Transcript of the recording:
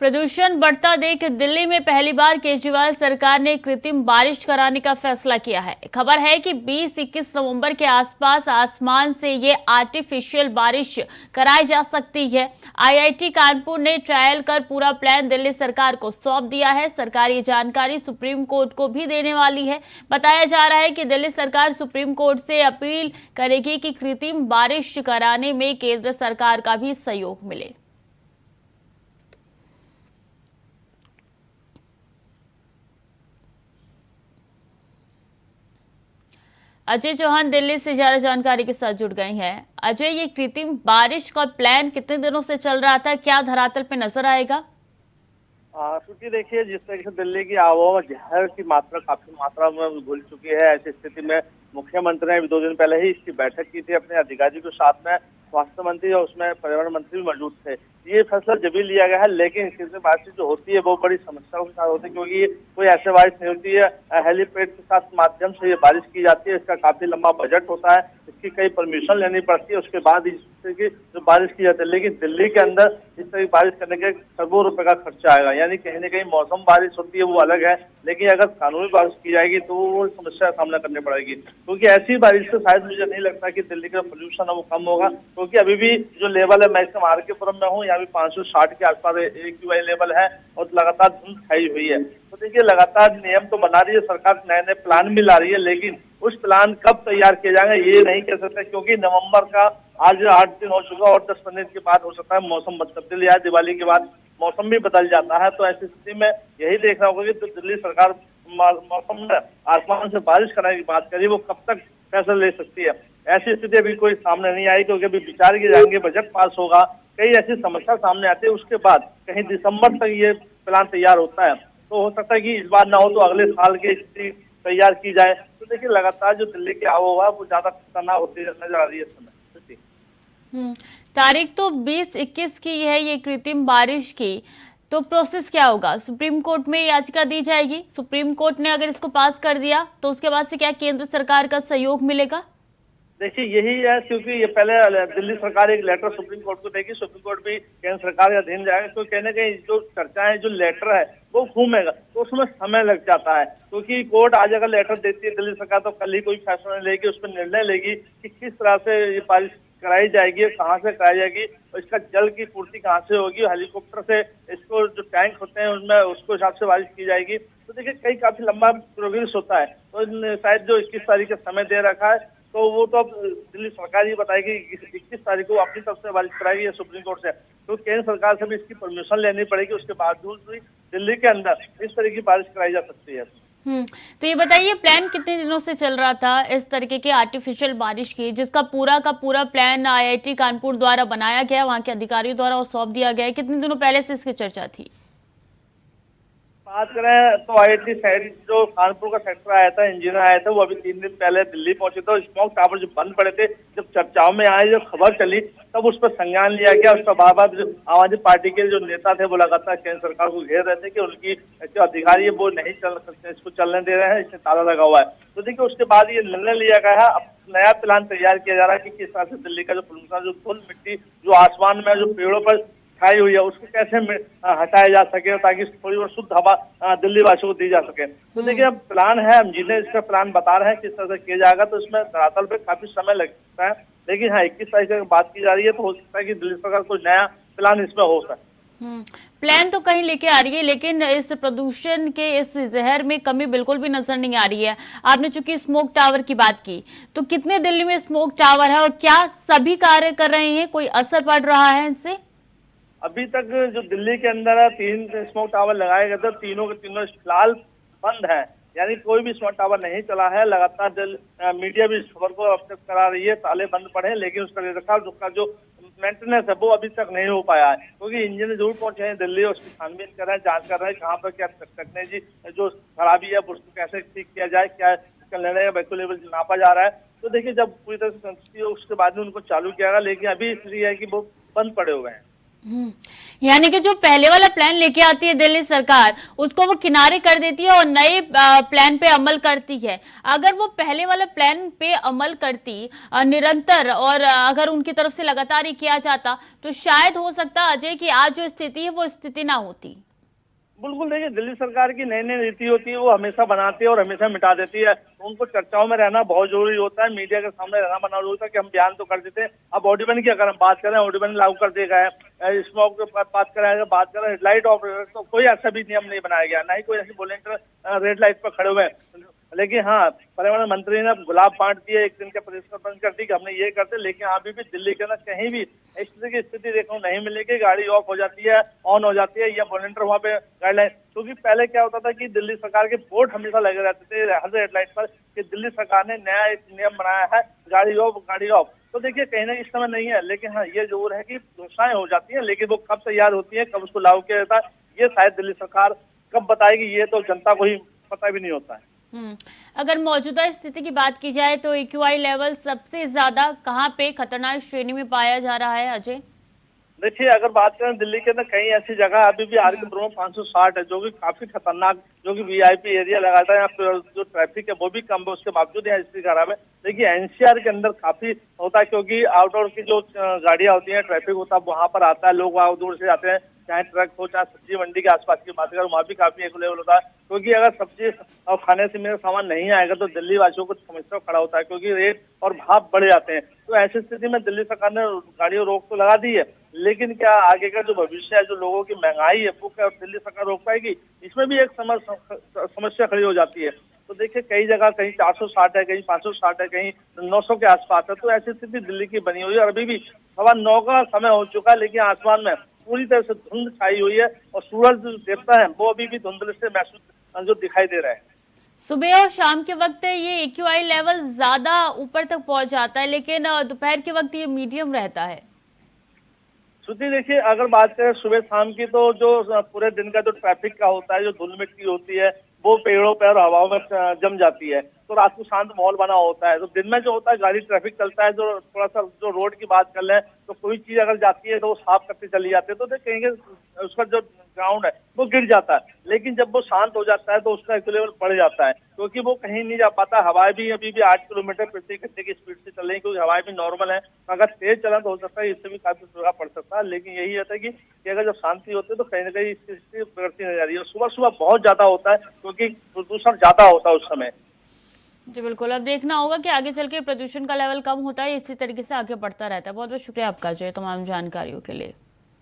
प्रदूषण बढ़ता देख दिल्ली में पहली बार केजरीवाल सरकार ने कृत्रिम बारिश कराने का फैसला किया है। खबर है कि 20-21 नवंबर के आसपास आसमान से ये आर्टिफिशियल बारिश कराई जा सकती है। आईआईटी कानपुर ने ट्रायल कर पूरा प्लान दिल्ली सरकार को सौंप दिया है। सरकार ये जानकारी सुप्रीम कोर्ट को भी देने वाली है। बताया जा रहा है कि दिल्ली सरकार सुप्रीम कोर्ट से अपील करेगी कि कृत्रिम बारिश कराने में केंद्र सरकार का भी सहयोग मिले। अजय चौहान दिल्ली से ज्यादा जानकारी के साथ जुड़ गए हैं। अजय, ये कृत्रिम बारिश का प्लान कितने दिनों से चल रहा था, क्या धरातल पे नजर आएगा? क्योंकि देखिए, जिस तरीके से दिल्ली की आबोहवा जहर की मात्रा काफी मात्रा में घुल चुकी है, ऐसी स्थिति में मुख्यमंत्री ने 2 दिन पहले ही इसकी बैठक की थी अपने अधिकारियों के साथ में। स्वास्थ्य मंत्री और उसमें पर्यावरण मंत्री भी मौजूद थे। ये फैसला जब भी लिया गया है, लेकिन कृत्रिम बारिश जो होती है वो बड़ी समस्याओं के साथ होती है, क्योंकि कोई ऐसे बारिश नहीं होती है। हेलीपैड के साथ माध्यम से ये बारिश की जाती है। इसका काफी लंबा बजट होता है, इसकी कई परमिशन लेनी पड़ती है, उसके बाद इस तरह की जो बारिश की जाती है। लेकिन दिल्ली के अंदर इस तरह की बारिश करने के करोड़ों रुपए का खर्चा आएगा। यानी कहीं ना कहीं मौसम बारिश होती है वो अलग है, लेकिन अगर कानूनी बारिश की जाएगी तो वो समस्या का सामना करनी पड़ेगी। क्योंकि ऐसी बारिश से शायद मुझे नहीं लगता कि दिल्ली का पोल्यूशन है वो कम होगा, क्योंकि अभी भी जो लेवल है, मैं इसमें आर.के.पुरम में हूँ, यहाँ भी 560 के आसपास AQI लेवल है और लगातार धुंध छाई हुई है। तो देखिए, लगातार नियम तो बना रही है सरकार, नए नए प्लान भी ला रही है, लेकिन उस प्लान कब तैयार किए जाएंगे ये नहीं कह सकते, क्योंकि नवंबर का आज 8 दिन हो चुका और 10-15 दिन के बाद हो सकता है मौसम तब्दील या दिवाली के बाद मौसम भी बदल जाता है। तो ऐसी स्थिति में यही देखना होगा कि तो दिल्ली सरकार मौसम में आसमान से बारिश कराने की बात करी, वो कब तक फैसला ले सकती है। ऐसी स्थिति अभी कोई सामने नहीं आई, क्योंकि अभी विचार किए जाएंगे, बजट पास होगा, कई ऐसी समस्या सामने आती है, उसके बाद कहीं दिसंबर तक ये प्लान तैयार होता है। तो हो सकता है कि इस बार ना हो तो अगले साल की स्थिति तैयार की जाए। तो देखिए, लगातार जो दिल्ली की आबोहवा वो ज्यादा खतरनाक होती नजर आ रही है इस समय। तारीख तो 20-21 की है ये कृत्रिम बारिश की, तो प्रोसेस क्या होगा? सुप्रीम कोर्ट में याचिका दी जाएगी। सुप्रीम कोर्ट ने अगर इसको पास कर दिया तो उसके बाद से क्या केंद्र सरकार का सहयोग मिलेगा? देखिए, यही है, क्योंकि ये पहले दिल्ली सरकार एक लेटर सुप्रीम कोर्ट को देगी, सुप्रीम कोर्ट भी केंद्र सरकार के अधीन जाएगा। तो कहने के जो चर्चाएं, जो लेटर है वो घूमेगा, तो उसमें समय लग जाता है, क्योंकि कोर्ट आज अगर लेटर देती है दिल्ली सरकार तो कल ही कोई फैसला लेगी, उस पर निर्णय लेगी कि किस तरह से ये बारिश कराई जाएगी, कहाँ से कराई जाएगी, और इसका जल की पूर्ति कहाँ से होगी, हेलीकॉप्टर से इसको जो टैंक होते हैं उनमें उसको हिसाब से बारिश की जाएगी। तो देखिए, कई काफी लंबा प्रोग्रेस होता है। तो शायद जो 21 तारीख का समय दे रखा है, तो वो तो अब दिल्ली सरकार ही बताएगी 21 तारीख को अपनी तरफ से बारिश कराएगी या सुप्रीम कोर्ट से। तो केंद्र सरकार से भी इसकी परमिशन लेनी पड़ेगी, उसके बावजूद भी दिल्ली के अंदर इस तरह की बारिश कराई जा सकती है। तो ये बताइए, प्लान कितने दिनों से चल रहा था इस तरीके की आर्टिफिशियल बारिश की, जिसका पूरा का पूरा प्लान आईआईटी कानपुर द्वारा बनाया गया, वहां के अधिकारियों द्वारा और सौंप दिया गया है? कितने दिनों पहले से इसकी चर्चा थी? बात करें तो आईआईटी साइड जो कानपुर का सेक्टर आया था, इंजीनियर आया था, वो अभी 3 दिन पहले दिल्ली पहुंचे थे। स्मोक टावर जो बंद पड़े थे, जब चर्चाओं में आए, जब खबर चली, तब उस पर संज्ञान लिया गया। उस पर बार बार जो आम आदमी पार्टी के जो नेता थे वो लगातार केंद्र सरकार को घेर रहे थे कि उनकी जो अधिकारी है वो नहीं चल सकते, इसको चलने दे रहे हैं, इसमें ताला लगा हुआ है। तो देखिए, उसके बाद ये निर्णय लिया गया है, अब नया प्लान तैयार किया जा रहा है कि किस तरह से दिल्ली का जो प्रदूषण, जो धूल मिट्टी जो आसमान में जो पेड़ों पर छाई हुई है, उसको कैसे हटाया जा सके, ताकि थोड़ी और शुद्ध हवा दिल्ली वासियों को दी जा सके। तो देखिए, अब प्लान है, हम जिन्हें इसका प्लान बता रहे हैं किस तरह से किया जाएगा, तो इसमें धरातल पे काफी समय लग सकता है। लेकिन हाँ, 21 तारीख की बात की जा रही है, तो हो सकता है कि दिल्ली सरकार कोई नया प्लान इसमें हो सकता है। प्लान तो कहीं लेके आ रही है, लेकिन इस प्रदूषण के इस जहर में कमी बिल्कुल भी नजर नहीं आ रही है। आपने चूंकि स्मोक टावर की बात की, तो कितने दिल्ली में स्मोक टावर है और क्या सभी कार्य कर रहे हैं? कोई असर पड़ रहा है इनसे? अभी तक जो दिल्ली के अंदर है, 3 स्मोक टावर लगाए गए थे, तीनों के तीनों फिलहाल बंद है, यानी कोई भी स्मोक टावर नहीं चला है। लगातार मीडिया भी इस खबर को अपडेट करा रही है, ताले बंद पड़े हैं, लेकिन उसका रखरखाव, उसका जो मेंटेनेंस है वो अभी तक नहीं हो पाया है, क्योंकि इंजीनियर जरूर पहुंचे हैं दिल्ली, उसकी छानबीन कर रहे हैं, जांच कर रहे हैं कहाँ पर क्या टेक्नोलॉजी जो खराबी है उसको कैसे ठीक किया जाए, क्या इसका निर्णय वैक्यूम लेवल नापा जा रहा है। तो देखिए, जब पूरी तरह से संतुष्टि हो उसके बाद में उनको चालू किया गया, लेकिन अभी इसलिए है कि वो बंद पड़े हुए हैं। यानी कि जो पहले वाला प्लान लेके आती है दिल्ली सरकार, उसको वो किनारे कर देती है और नए प्लान पे अमल करती है। अगर वो पहले वाला प्लान पे अमल करती निरंतर, और अगर उनकी तरफ से लगातार ही किया जाता, तो शायद हो सकता अजय कि आज जो स्थिति है वो स्थिति ना होती। बिल्कुल, देखिए दिल्ली सरकार की नई नई नीति होती है, वो हमेशा बनाती है और हमेशा मिटा देती है। उनको चर्चाओं में रहना बहुत जरूरी होता है, मीडिया के सामने रहना बना जरूरी होता है कि हम बयान तो कर देते हैं। अब ऑर्डिबन की अगर हम बात करें, ऑर्डिबन लागू कर दिया गया है। स्मोक के बात करें, अगर बात करें रेड लाइट ऑपरेटर, तो कोई ऐसा भी नियम नहीं बनाया गया, ना ही कोई ऐसी वॉलंटियर रेड लाइट पर खड़े हुए हैं। लेकिन हाँ, पर्यावरण मंत्री ने गुलाब बांट दिए, एक दिन के परिश्रम बंद कर दी कि हमने ये करते, लेकिन अभी भी दिल्ली के अंदर कहीं भी इस तरह की स्थिति देखने को नहीं मिलेगी। गाड़ी ऑफ हो जाती है, ऑन हो जाती है, या वॉलंटियर वहाँ पे गाइडलाइन, क्योंकि पहले क्या होता था कि दिल्ली सरकार के बोर्ड हमेशा लगे रहते थे हर रेड लाइट पर कि दिल्ली सरकार ने नया एक नियम बनाया है, गाड़ी ऑफ गाड़ी ऑफ। तो देखिए कहीं ना इस समय नहीं है, लेकिन हाँ ये जरूर है कि घोषणाएं हो जाती है, लेकिन वो कब तैयार होती है, कब उसको लागू किया जाता है, ये शायद दिल्ली सरकार कब बताएगी, ये तो जनता को ही पता भी नहीं होता है। अगर मौजूदा स्थिति की बात की जाए तो एक्यूआई लेवल सबसे ज्यादा कहां पे खतरनाक श्रेणी में पाया जा रहा है अजय? देखिए अगर बात करें दिल्ली के अंदर कई ऐसी जगह अभी भी आर के पुरम 560 है, जो कि काफी खतरनाक, जो कि वीआईपी एरिया लगाता है, यहाँ पे जो ट्रैफिक है वो भी कम है, उसके बावजूद यहाँ स्थिति खराब है। देखिए एनसीआर के अंदर काफी होता है, क्योंकि आउटडोर की जो गाड़ियां होती हैं, ट्रैफिक होता है, वहां पर आता है, लोग वहां दूर से जाते हैं, चाहे ट्रक हो चाहे सब्जी मंडी के आसपास की बात करें, वहाँ भी काफी एक लेवल होता है, क्योंकि अगर सब्जी और खाने से मेरा सामान नहीं आएगा तो दिल्ली वासियों को समस्या खड़ा होता है, क्योंकि रेट और भाव बढ़ जाते हैं। तो ऐसी स्थिति में दिल्ली सरकार ने गाड़ियों रोक तो लगा दी है, लेकिन क्या आगे का जो भविष्य है, जो लोगों की महंगाई है, वो क्या दिल्ली सरकार रोक पाएगी? इसमें भी एक समस्या खड़ी हो जाती है। तो देखिए कई जगह कहीं 460 है, कहीं 560 है, कहीं 900 के आसपास है। तो ऐसी स्थिति दिल्ली की बनी हुई है और अभी भी 9:15 का समय हो चुका है, लेकिन आसमान में पूरी तरह से धुंध छाई हुई है और सूरज जो देवता है वो अभी भी धुंधले से महसूस जो दिखाई दे रहा है। सुबह और शाम के वक्त ये एक्यूआई लेवल ज्यादा ऊपर तक पहुंच जाता है, लेकिन दोपहर के वक्त ये मीडियम रहता है। श्रुति देखिए अगर बात करें सुबह शाम की, तो जो पूरे दिन का जो ट्रैफिक का होता है, जो धूल मिट्टी होती है, वो पेड़ों पर और हवाओं में जम जाती है, तो रात को शांत माहौल बना होता है। तो दिन में जो होता है गाड़ी ट्रैफिक चलता है, जो थोड़ा सा जो रोड की बात कर लें, तो कोई चीज अगर जाती है तो वो साफ करते चली जाती है, तो कहेंगे उसका जो ग्राउंड है वो गिर जाता है। लेकिन जब वो शांत हो जाता है तो उसका एक लेवल बढ़ जाता है, क्योंकि वो कहीं नहीं जा पाता। हवाएं भी अभी भी 8 किलोमीटर प्रति घंटे की स्पीड से चल रही है, क्योंकि हवाएं भी नॉर्मल है। अगर तेज चला तो हो सकता है इससे भी काफी प्रभाव पड़ सकता है, लेकिन यही होता है कि अगर जब शांति होती है तो कहीं ना कहीं इसकी स्थिति बिगड़ती नजर आ रही है। सुबह सुबह बहुत ज्यादा होता है, क्योंकि प्रदूषण ज्यादा होता है उस समय। जी बिल्कुल, अब देखना होगा कि आगे चल के प्रदूषण का लेवल कम होता है, इसी तरीके से आगे बढ़ता रहता है। बहुत बहुत शुक्रिया आपका जो तमाम जानकारियों के लिए।